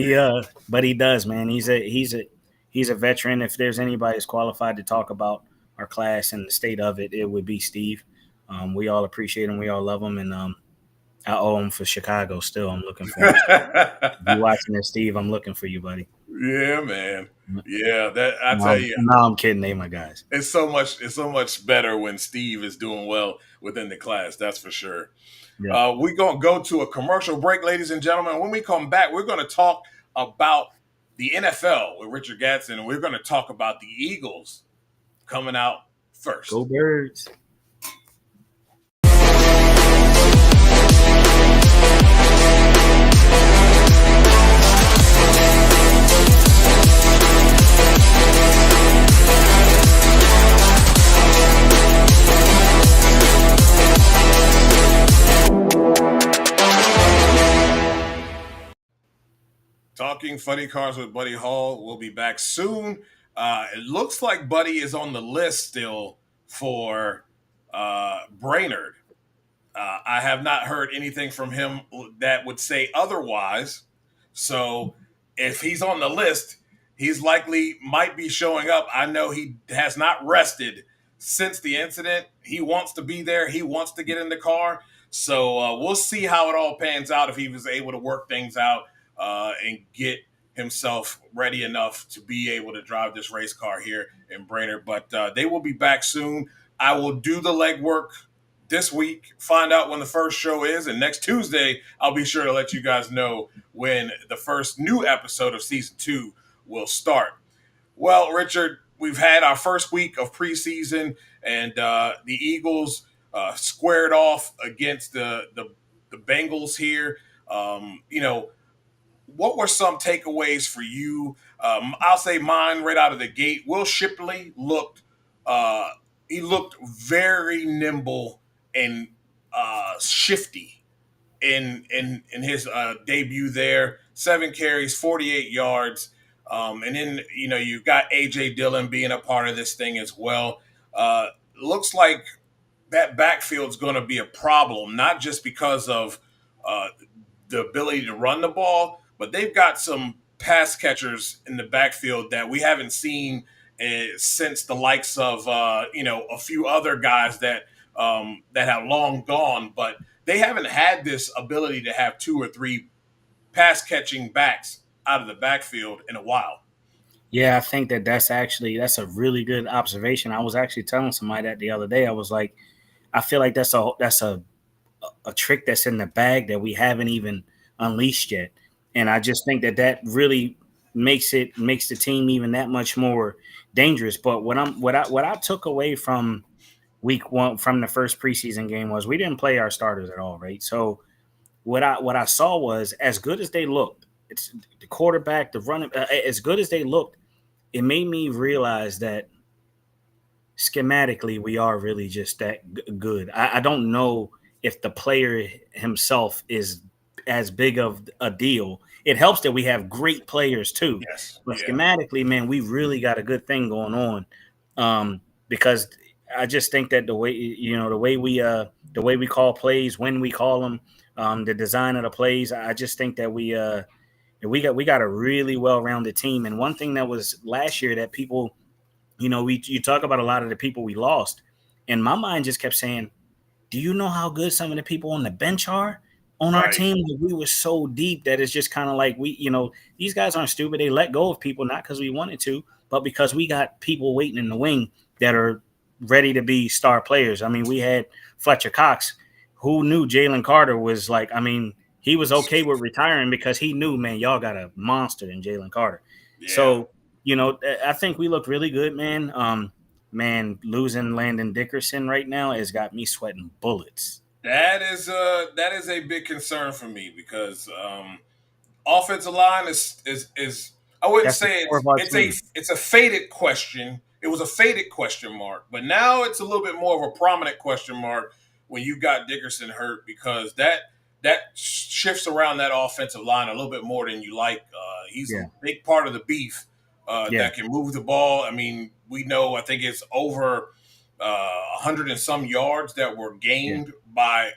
he does, man. He's a veteran. If there's anybody that's qualified to talk about our class and the state of it, it would be Steve. We all appreciate him. We all love him, and I owe him for Chicago. Still, I'm looking for him. If you watching this, Steve, I'm looking for you, buddy. yeah, man. Yeah, that I tell you, No, I'm kidding. They my guys. it's so much better when Steve is doing well within the class. That's for sure. Yeah. We're going to go to a commercial break, ladies and gentlemen. When we come back, we're going to talk about the NFL with Richard Gadson, and we're going to talk about the Eagles coming out first. Go Birds. Talking Funny Cars with Buddy Hall. We'll be back soon. It looks like Buddy is on the list still for Brainerd. I have not heard anything from him that would say otherwise. So if he's on the list, he's likely might be showing up. I know he has not rested since the incident. He wants to be there. He wants to get in the car. So we'll see how it all pans out if he was able to work things out and get himself ready enough to be able to drive this race car here in Brainerd. But they will be back soon. I will do the legwork this week, find out when the first show is, and next Tuesday, I'll be sure to let you guys know when the first new episode of Season 2 will start. Well, Richard, we've had our first week of preseason, and the Eagles squared off against the Bengals here. What were some takeaways for you? I'll say mine right out of the gate. Will Shipley looked very nimble and shifty in his debut there. 7 carries, 48 yards. And then, you've got A.J. Dillon being a part of this thing as well. Looks like that backfield's going to be a problem, not just because of the ability to run the ball, but they've got some pass catchers in the backfield that we haven't seen since the likes of, a few other guys that have long gone, but they haven't had this ability to have 2 or 3 pass catching backs out of the backfield in a while. Yeah, I think that's a really good observation. I was actually telling somebody that the other day. I was like, I feel like that's a trick that's in the bag that we haven't even unleashed yet. And I just think that really makes the team even that much more dangerous. But what I took away from week 1 from the first preseason game was we didn't play our starters at all, right? So what I saw was, as good as they looked, it's the quarterback, the running, as good as they looked, it made me realize that schematically we are really just that good. I don't know if the player himself is as big of a deal. It helps that we have great players too. Yes. But schematically, man, we really got a good thing going on. Because I just think that the way we call plays, when we call them, the design of the plays, I just think that we got a really well-rounded team. And one thing that was last year that people, you talk about a lot of the people we lost, and my mind just kept saying, do you know how good some of the people on the bench are on our team? We were so deep that it's just kind of like these guys aren't stupid. They let go of people, not because we wanted to, but because we got people waiting in the wing that are ready to be star players. I mean, we had Fletcher Cox, who knew Jalen Carter was like, he was okay with retiring because he knew, man, y'all got a monster in Jalen Carter. Yeah. So, I think we look really good, man. Losing Landon Dickerson right now has got me sweating bullets. That is a big concern for me because offensive line is I wouldn't say it's a faded question. It was a faded question mark, but now it's a little bit more of a prominent question mark when you got Dickerson hurt, because that shifts around that offensive line a little bit more than you like. He's a big part of the beef that can move the ball. I mean, we know, I think it's over 100 and some yards that were gained by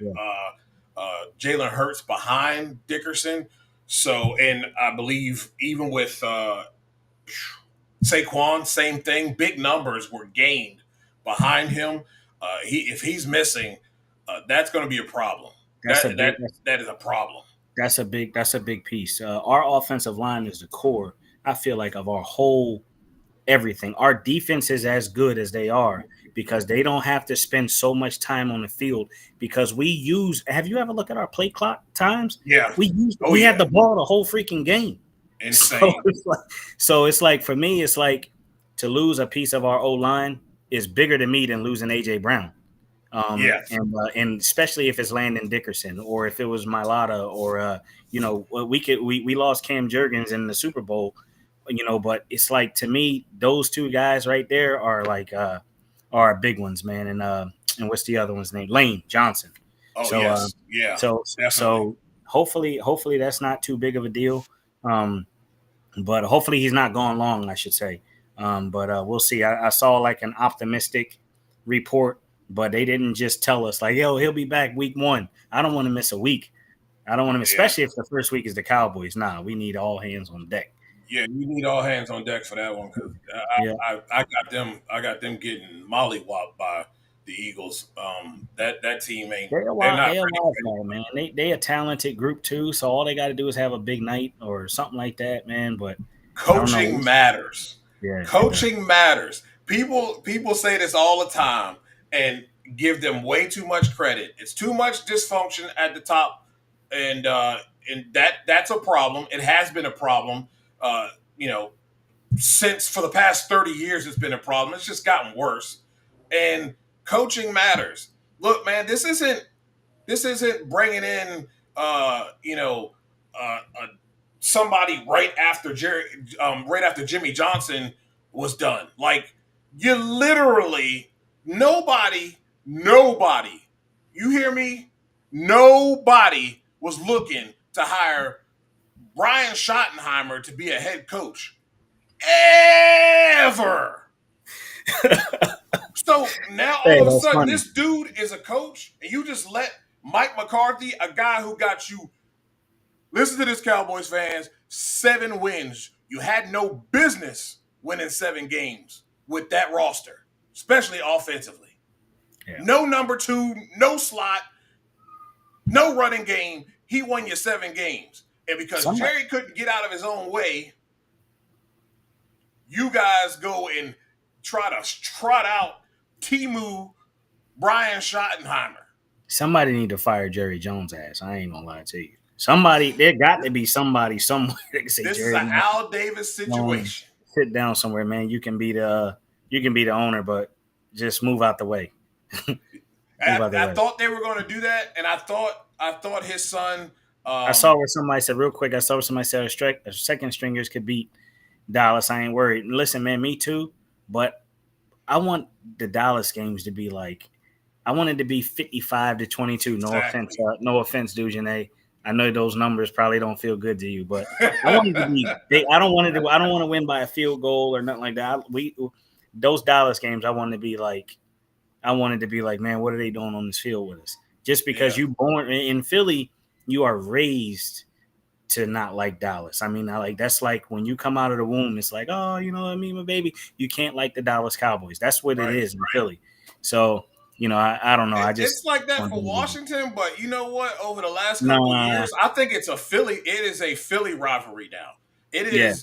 Jalen Hurts behind Dickerson. So, and I believe even with Saquon, same thing. Big numbers were gained behind him. If he's missing, that's going to be a problem. That is a problem. That's a big piece. Our offensive line is the core, I feel like, of our whole everything. Our defense is as good as they are because they don't have to spend so much time on the field because we use. Have you ever looked at our play clock times? Yeah, we have the ball the whole freaking game. Insane. So it's like for me, it's like to lose a piece of our O line is bigger to me than losing AJ Brown. And especially if it's Landon Dickerson or if it was Mailata or we lost Cam Jurgens in the Super Bowl, but it's like to me those two guys right there are like are big ones, man. And what's the other one's name? Lane Johnson. Oh, so, yes. Yeah. So hopefully that's not too big of a deal. But hopefully he's not gone long, I should say. But we'll see. I saw like an optimistic report, but they didn't just tell us like, yo, he'll be back week 1. I don't want to miss a week. I don't want to, especially if the first week is the Cowboys. Nah, we need all hands on deck. Yeah, you need all hands on deck for that one because I got them getting mollywopped by the Eagles. That team ain't. They're not man. They a talented group too. So all they got to do is have a big night or something like that, man. But coaching matters. Yeah, coaching matters. People say this all the time and give them way too much credit. It's too much dysfunction at the top, and that's a problem. It has been a problem. Since for the past 30 years, it's been a problem. It's just gotten worse. And coaching matters. Look, man, this isn't bringing in, somebody right after Jimmy Johnson was done. Like you literally nobody, you hear me? Nobody was looking to hire Brian Schottenheimer to be a head coach ever. So now all of a sudden this dude is a coach and you just let Mike McCarthy, a guy who got you, listen to this Cowboys fans, 7 wins. You had no business winning 7 games with that roster, especially offensively. Yeah. No number 2, no slot, no running game. He won you 7 games. And because Jerry couldn't get out of his own way, you guys go and try to trot out Timu Brian Schottenheimer. Somebody need to fire Jerry Jones' ass. I ain't gonna lie to you. There got to be somebody somewhere that can say this Jerry. This is an Al Davis situation. Sit down somewhere, man. You can be the owner, but just move out the way. I thought they were going to do that, and I thought his son. I saw where somebody said real quick. Second stringers could beat Dallas. I ain't worried. Listen, man, me too. But I want the Dallas games to be like, I want it to be 55-22. No offense, Dujane. I know those numbers probably don't feel good to you, but I want it to be. I don't want to win by a field goal or nothing like that. Those Dallas games, I wanted to be like, man, what are they doing on this field with us? Just because you born in Philly, you are raised to not like Dallas. I mean, that's like when you come out of the womb, it's like, oh, you know what I mean, my baby. You can't like the Dallas Cowboys. That's what it is in Philly. So, I don't know. It's like that for Washington, but you know what? Over the last couple of years, I think it is a Philly rivalry now. It is. Yeah.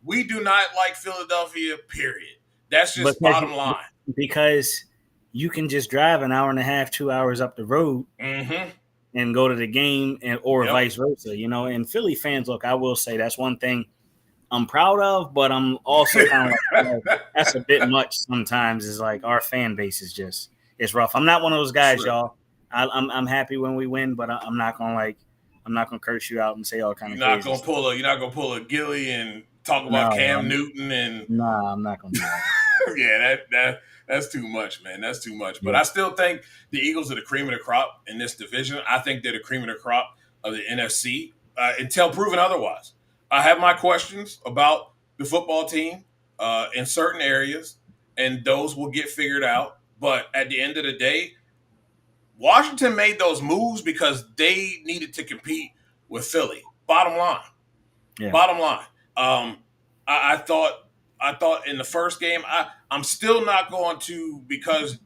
We do not like Philadelphia, period. That's just bottom line. Because you can just drive an hour and a half, 2 hours up the road and go to the game or vice versa, and Philly fans, look, I will say that's one thing I'm proud of, but I'm also kind of like, that's a bit much sometimes is like our fan base is just, it's rough. I'm not one of those guys, y'all. I'm happy when we win, but I'm not gonna curse you out and say all kind of. You're not gonna pull a Gilly and talk about Cam Newton and. Nah, I'm not gonna do that. Yeah, that's too much, man. That's too much. But I still think the Eagles are the cream of the crop in this division. I think they're the cream of the crop of the NFC until proven otherwise. I have my questions about the football team. in certain areas, and those will get figured out. But at the end of the day, Washington made those moves because they needed to compete with Philly. Bottom line. Yeah. Bottom line. I thought in the first game, I'm still not going to, because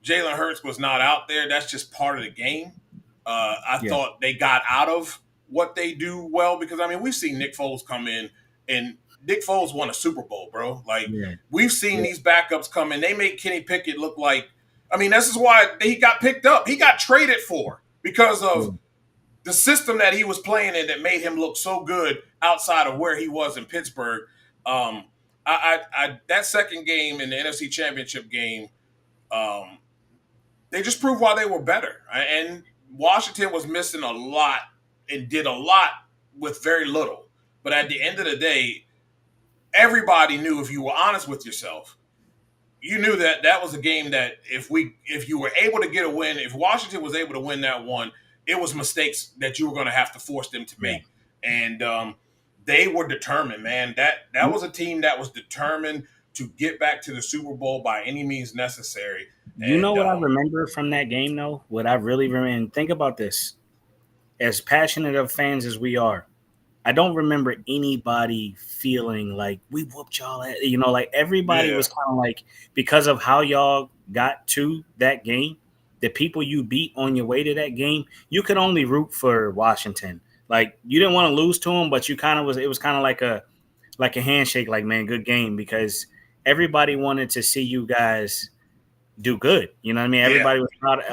Jalen Hurts was not out there. That's just part of the game. I thought they got out of what they do well, because I mean, we've seen Nick Foles come in, and Nick Foles won a Super Bowl, bro. Like, we've seen these backups come in. They made Kenny Pickett look like, I mean, this is why he got picked up. He got traded for, because of the system that he was playing in that made him look so good outside of where he was in Pittsburgh. That second game in the NFC Championship game, they just proved why they were better. And Washington was missing a lot and did a lot with very little. But at the end of the day, everybody knew, if you were honest with yourself, you knew that that was a game that if you were able to get a win, if Washington was able to win that one, it was mistakes that you were going to have to force them to make. And they were determined, man. That was a team that was determined to get back to the Super Bowl by any means necessary. You know what I remember from that game, though? What I really remember, and think about this, as passionate of fans as we are, I don't remember anybody feeling like we whooped y'all. Like everybody was kind of like, because of how y'all got to that game, the people you beat on your way to that game, you could only root for Washington. Like, you didn't want to lose to them, but you kind of it was kind of like a handshake, like, man, good game, because everybody wanted to see you guys do good. You know what I mean? Everybody was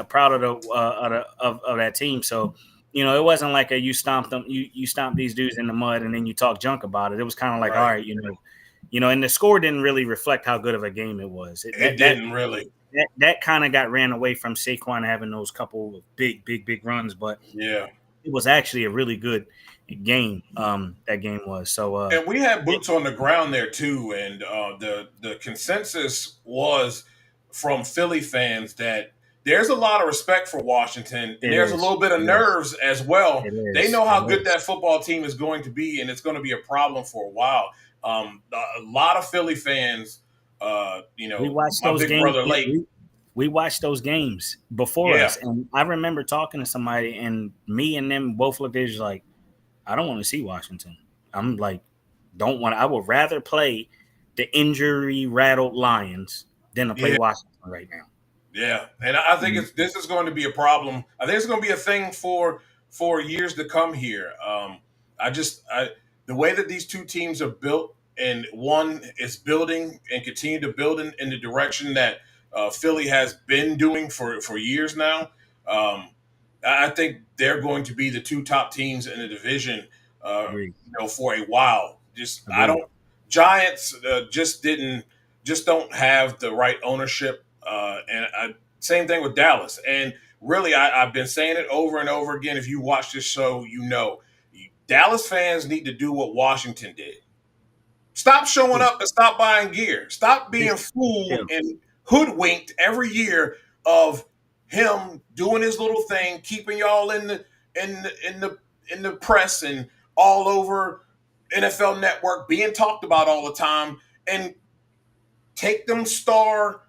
proud of that team. So, it wasn't like you stomped them, you stomped these dudes in the mud and then you talk junk about it. It was kind of like, all right, and the score didn't really reflect how good of a game it was. It didn't really. That kind of got ran away from Saquon having those couple of big runs, but it was actually a really good game. That game was so. And we had boots on the ground there too, and the consensus was from Philly fans that there's a lot of respect for Washington, and there's a little bit of nerves as well. They know how good that football team is going to be, and it's going to be a problem for a while. A lot of Philly fans, we watched those games. We watched those games before us, and I remember talking to somebody, and me and them both looked at each other like, I don't want to see Washington. I'm like, I would rather play the injury rattled Lions than to play Washington right now. Yeah, and I think this is going to be a problem. I think it's going to be a thing for years to come here. The way that these two teams are built, and one is building and continue to build in the direction that Philly has been doing for years now. I think they're going to be the two top teams in the division, for a while. Giants just don't have the right ownership. Same thing with Dallas. And really, I've been saying it over and over again. If you watch this show, Dallas fans need to do what Washington did. Stop showing up and stop buying gear. Stop being fooled and hoodwinked every year of him doing his little thing, keeping y'all in the press and all over NFL Network, being talked about all the time, and take them star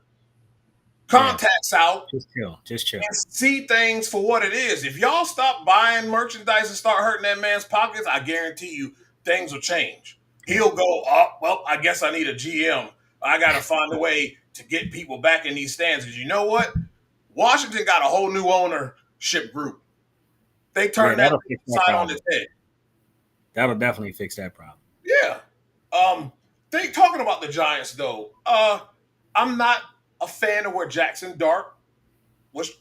contacts out. Just chill. And see things for what it is. If y'all stop buying merchandise and start hurting that man's pockets, I guarantee you things will change. He'll go, oh, well, I guess I need a GM. I got to find a way to get people back in these stands. Because you know what? Washington got a whole new ownership group. They turned that side on its head. That'll definitely fix that problem. Yeah. Talking about the Giants, though, I'm not a fan of where Jackson Dart was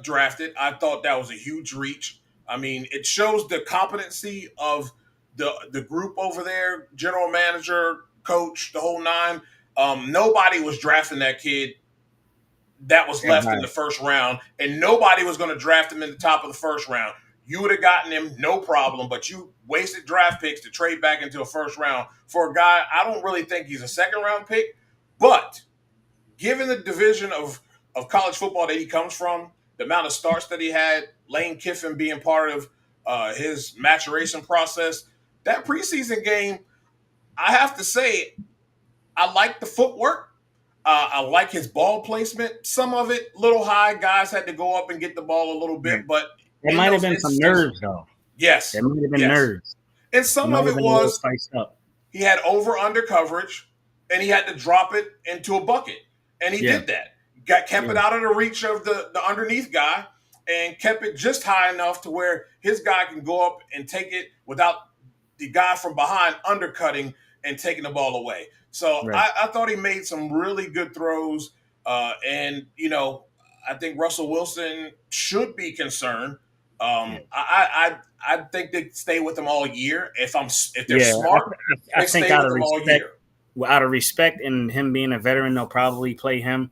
drafted. I thought that was a huge reach. I mean, it shows the competency of the group over there, general manager, coach, the whole nine. Nobody was drafting that kid that was left in the first round, and nobody was going to draft him in the top of the first round. You would have gotten him, no problem, but you wasted draft picks to trade back into a first round for a guy. I don't really think he's a second round pick, but given the division of college football that he comes from, the amount of starts that he had, Lane Kiffin being part of his maturation process, that preseason game, I have to say, I like the footwork. I like his ball placement. Some of it, little high. Guys had to go up and get the ball a little bit, but There in might have those been some instances, nerves, though. yes, There might have been yes. nerves. And He some might of have it been a little was spiced up. he had over-under coverage, and he had to drop it into a bucket. And he did that. Kept it out of the reach of the underneath guy and kept it just high enough to where his guy can go up and take it without the guy from behind undercutting and taking the ball away. So I thought he made some really good throws. And, I think Russell Wilson should be concerned. I think they stay with him all year. If they're smart, I they think stay with him all year. Out of respect and him being a veteran, they'll probably play him.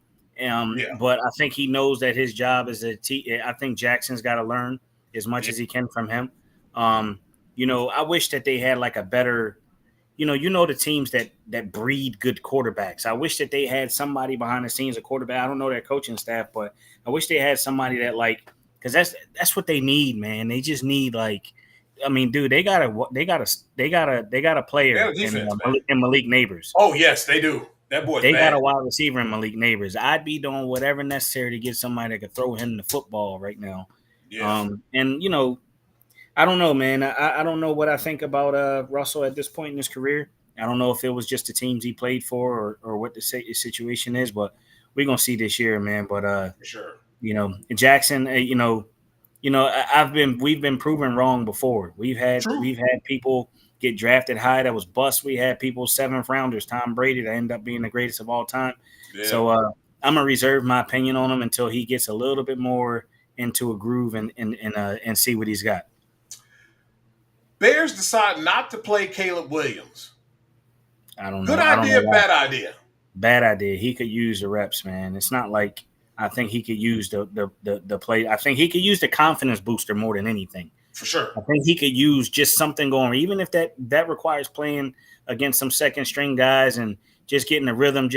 But I think he knows that his job is I think Jackson's got to learn as much as he can from him. I wish that they had like a better, the teams that breed good quarterbacks. I wish that they had somebody behind the scenes, a quarterback. I don't know their coaching staff, but I wish they had somebody that because that's what they need, man. They just need dude, they got a player in Malik Neighbors. Oh yes, they do. That boy's They bad. got a wide receiver in Malik Neighbors. I'd be doing whatever necessary to get somebody that could throw him the football right now. Yeah. I don't know, man. I don't know what I think about Russell at this point in his career. I don't know if it was just the teams he played for or what the situation is, but we're gonna see this year, man. But for sure. Jackson, we've been proven wrong before. We've had people get drafted high that was bust. We had people 7th rounders, Tom Brady, that end up being the greatest of all time. Yeah. So I'm gonna reserve my opinion on him until he gets a little bit more into a groove and see what he's got. Bears decide not to play Caleb Williams. I don't know. Good idea, bad idea. Bad idea. He could use the reps, man. It's not like I think he could use the play. I think he could use the confidence booster more than anything. For sure. I think he could use just something going, even if that requires playing against some second string guys and just getting the rhythm,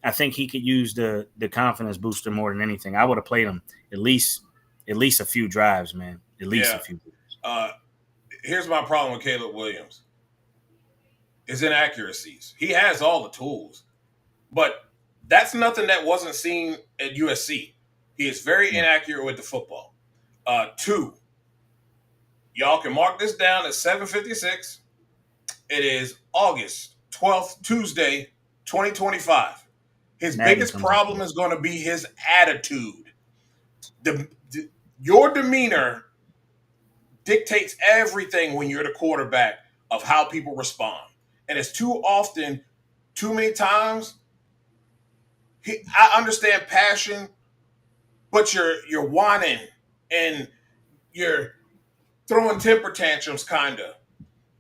I think he could use the confidence booster more than anything. I would have played him at least a few drives, man. At least a few. Here's my problem with Caleb Williams. His inaccuracies. He has all the tools, but that's nothing that wasn't seen at USC. He is very inaccurate with the football. 2, y'all can mark this down at 7:56. It is August 12th, Tuesday, 2025. His biggest problem is going to be his attitude. Your demeanor dictates everything when you're the quarterback of how people respond. And it's too many times, I understand passion, but you're whining and you're throwing temper tantrums, kind of.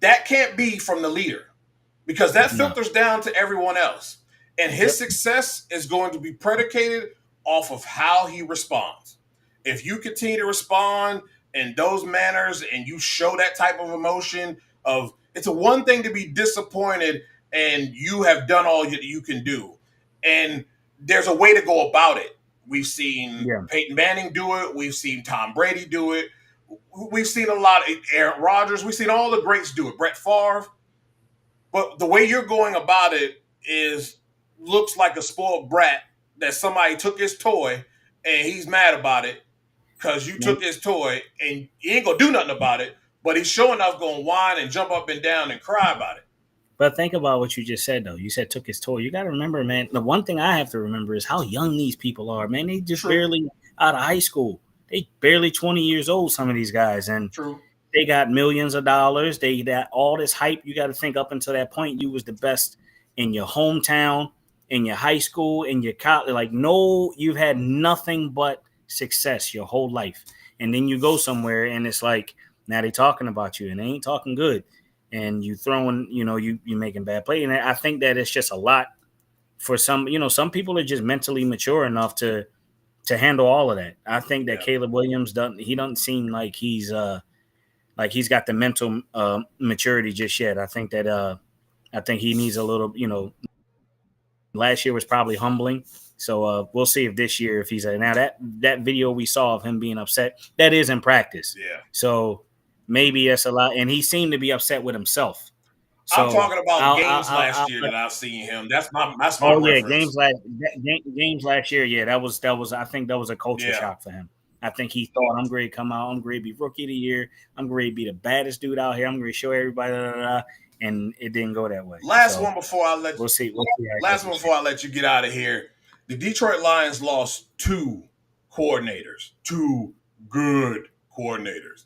That can't be from the leader because that filters down to everyone else. And his success is going to be predicated off of how he responds. If you continue to respond in those manners and you show that type of emotion it's a one thing to be disappointed and you have done all that you can do. And there's a way to go about it. We've seen Peyton Manning do it. We've seen Tom Brady do it. We've seen a lot of Aaron Rodgers. We've seen all the greats do it. Brett Favre. But the way you're going about it looks like a spoiled brat that somebody took his toy and he's mad about it because you took his toy and he ain't going to do nothing about it, but he's sure enough going to whine and jump up and down and cry about it. But think about what you just said, though. You said took his toy. You got to remember, man, the one thing I have to remember is how young these people are, man. They just barely out of high school. They barely 20 years old, some of these guys. And they got millions of dollars. They got all this hype. You got to think up until that point, you was the best in your hometown, in your high school, in your college. You've had nothing but success your whole life. And then you go somewhere and it's like, now they talking about you and they ain't talking good. And you throwing, you making bad play. And I think that it's just a lot for some, some people are just mentally mature enough to handle all of that. I think that Caleb Williams doesn't seem like he's got the mental maturity just yet. I think he needs a little, last year was probably humbling. So we'll see if this year, if he's now that video we saw of him being upset, that is in practice. Yeah. So maybe that's a lot. And he seemed to be upset with himself. I'm So talking about games last year I'll that I've seen him. That's my oh yeah, reference. games last year. Yeah, that was. I think that was a culture Yeah. shock for him. I think he thought I'm great to come out. I'm great to be rookie of the year. I'm great to be the baddest dude out here. I'm going to show everybody. And it didn't go that way. Last So one before I let we'll see. last one before I let you get out of here. The Detroit Lions lost 2 coordinators, 2 good coordinators.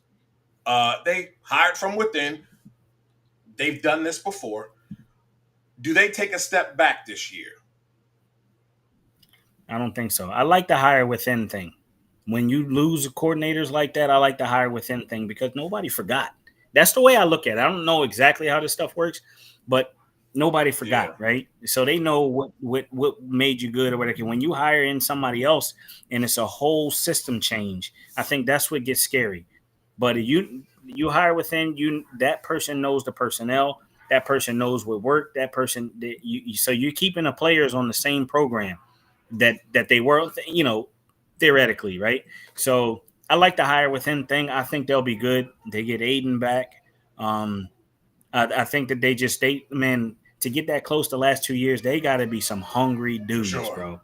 They hired from within. They've done this before. Do they take a step back this year? I don't think so. I like the hire within thing. When you lose coordinators like that, I like the hire within thing because nobody forgot. That's the way I look at it. I don't know exactly how this stuff works, but nobody forgot, right? So they know what made you good or whatever. When you hire in somebody else and it's a whole system change, I think that's what gets scary. But you hire within, that person knows the personnel, that person knows what worked, that person so you're keeping the players on the same program that they were, theoretically, right? So I like the hire within thing. I think they'll be good. They get Aiden back. I think that to get that close the last 2 years, they got to be some hungry dudes, bro.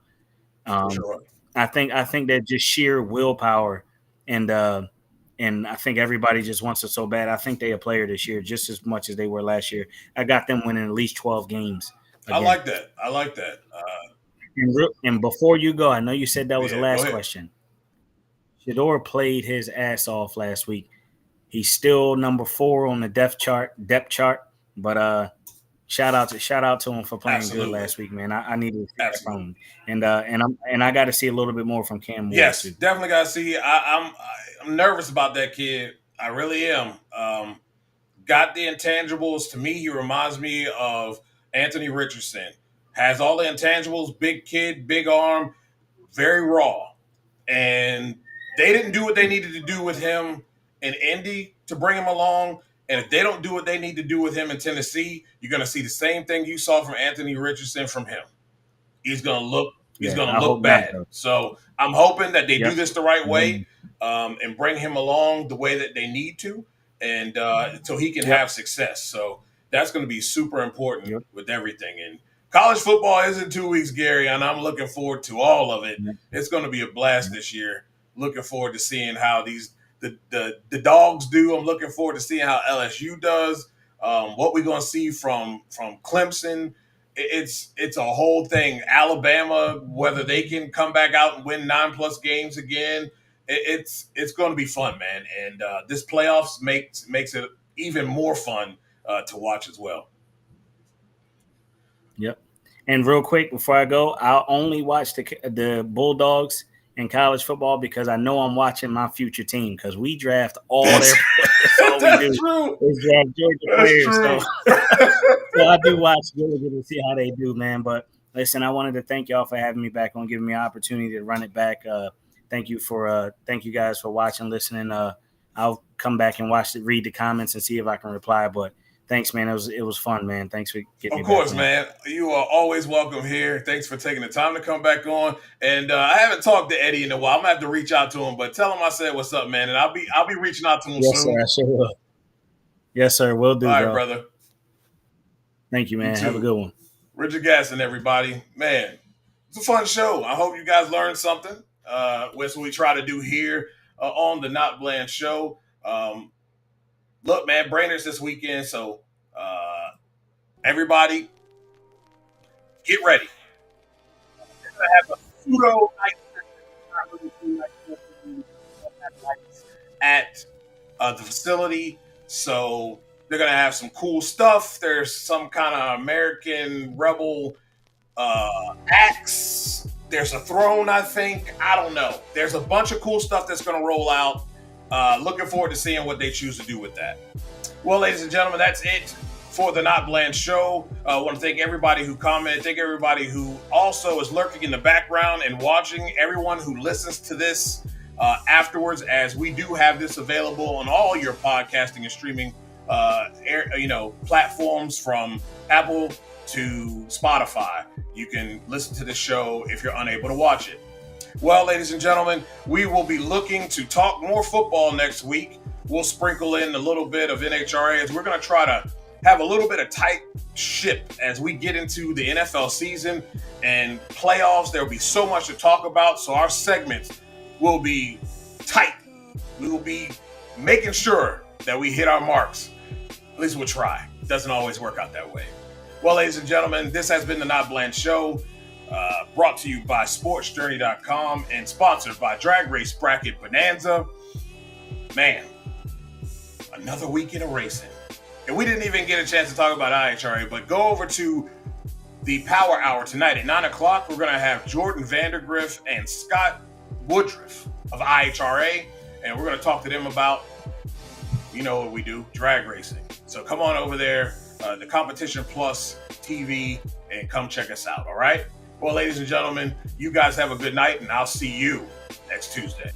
I think that just sheer willpower and I think everybody just wants it so bad. I think they a player this year just as much as they were last year. I got them winning at least 12 games. Again. I like that. And before you go, I know you said that was the last question. Shedeur played his ass off last week. He's still number 4 on the depth chart, but shout out to him for playing good last week, man. I need to see that from him, and I got to see a little bit more from Cam Ward. Yes, too. definitely got to see. I'm nervous about that kid. I really am. Got the intangibles. To me, he reminds me of Anthony Richardson. Has all the intangibles. Big kid, big arm, very raw, and they didn't do what they needed to do with him in Indy to bring him along. And if they don't do what they need to do with him in Tennessee, you're going to see the same thing you saw from Anthony Richardson from him. He's going to look bad. So I'm hoping that they do this the right way and bring him along the way that they need to, and so he can have success. So that's going to be super important with everything. And college football is in 2 weeks, Gary, and I'm looking forward to all of it. It's going to be a blast this year. Looking forward to seeing how the dogs do. I'm looking forward to seeing how LSU does. What we're going to see from Clemson. It's a whole thing. Alabama, whether they can come back out and win 9+ games again, it's going to be fun, man. And this playoffs makes it even more fun to watch as well. Yep. And real quick before I go, I'll only watch the Bulldogs in college football because I know I'm watching my future team because we draft all their players. That's all we do. True. Is draft Georgia players. So I do watch Georgia to see how they do, man. But listen, I wanted to thank y'all for having me back on, giving me an opportunity to run it back. Thank you guys for watching, listening. I'll come back and read the comments and see if I can reply. But thanks, man. It was fun, man. Thanks for getting me back. Of course, man. You are always welcome here. Thanks for taking the time to come back on. And I haven't talked to Eddie in a while. I'm gonna have to reach out to him, but tell him I said what's up, man. And I'll be reaching out to him soon. Yes, sir. I sure will. Yes, sir. Will do. All right, brother. Thank you, man. Have a good one. Richard Gadson, everybody. Man, it's a fun show. I hope you guys learned something. That's what we try to do here on the NotBland Show. Look, man, Brainerd's this weekend, so everybody get ready. We're going to have a pseudo night at the facility, so they're going to have some cool stuff. There's some kind of American rebel axe. There's a throne, I think. I don't know. There's a bunch of cool stuff that's going to roll out. Looking forward to seeing what they choose to do with that. Well, ladies and gentlemen, that's it for the NotBland Show. I want to thank everybody who commented. Thank everybody who also is lurking in the background and watching. Everyone who listens to this afterwards, as we do have this available on all your podcasting and streaming platforms from Apple to Spotify. You can listen to the show if you're unable to watch it. Well, ladies and gentlemen, we will be looking to talk more football next week. We'll sprinkle in a little bit of NHRA as we're going to try to have a little bit of tight ship as we get into the NFL season and playoffs. There will be so much to talk about, so our segments will be tight. We will be making sure that we hit our marks. At least we'll try. It doesn't always work out that way. Well, ladies and gentlemen, this has been the NotBland Show, brought to you by SportsJourney.com and sponsored by Drag Race Bracket Bonanza. Man, another weekend of racing. And we didn't even get a chance to talk about IHRA, but go over to the Power Hour tonight at 9 o'clock. We're going to have Jordan Vandergriff and Scott Woodruff of IHRA, and we're going to talk to them about, you know what we do, drag racing. So come on over there, the Competition Plus TV, and come check us out, all right? Well, ladies and gentlemen, you guys have a good night, and I'll see you next Tuesday.